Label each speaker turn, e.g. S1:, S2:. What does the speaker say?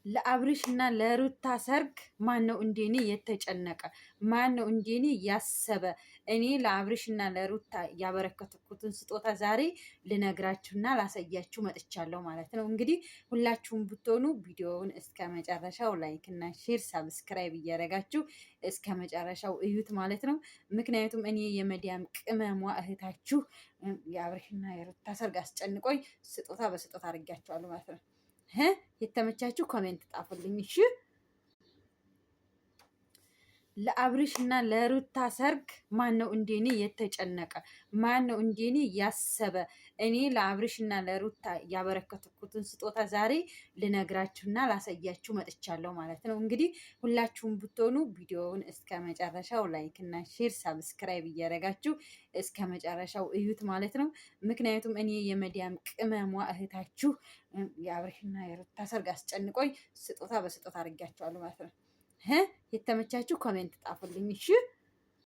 S1: ለአብርሽና ለሩታ ሰርግ ማን ነው እንደኔ የተጨነቀ? ማን ነው እንደኔ ያሰበ? እኔ ለአብርሽና ለሩታ ያበረከትኩትን ስጦታ ዛሬ ልነግራችሁና ላሳያችሁ መጥቻለሁ ማለት ነው። እንግዲህ ሁላችሁም ብትሆኑ ቪዲዮውን እስከ መጨረሻው ላይክ እና ሼር፣ ሰብስክራይብ እያደረጋችሁ እስከ መጨረሻው እዩት ማለት ነው። ምክንያቱም እኔ የመዲያም ቅመሟ እህታችሁ የአብርሽና የሩታ ሰርግ አስጨንቆኝ ስጦታ በስጦታ አድርጋችኋለሁ ማለት ነው። የተመቻችሁ ኮሜንት ጣፉልኝ እሺ። ለአብርሽ እና ለሩታ ሰርግ ማን ነው እንደኔ የተጨነቀ? ማን ነው እንደኔ ያሰበ? እኔ ለአብርሽ እና ለሩታ ያበረከትኩትን ስጦታ ዛሬ ልነግራችሁና ላሳያችሁ መጥቻለሁ ማለት ነው። እንግዲህ ሁላችሁም ብትሆኑ ቪዲዮውን እስከ መጨረሻው ላይክ እና ሼር፣ ሰብስክራይብ እያደረጋችሁ እስከ መጨረሻው እዩት ማለት ነው። ምክንያቱም እኔ የመዲያም ቅመሟ እህታችሁ የአብርሽና የሩታ ሰርግ አስጨንቆኝ ስጦታ በስጦታ አድርጋችኋለሁ ማለት ነው። የተመቻችሁ ኮሜንት ጣፉልኝ እሺ።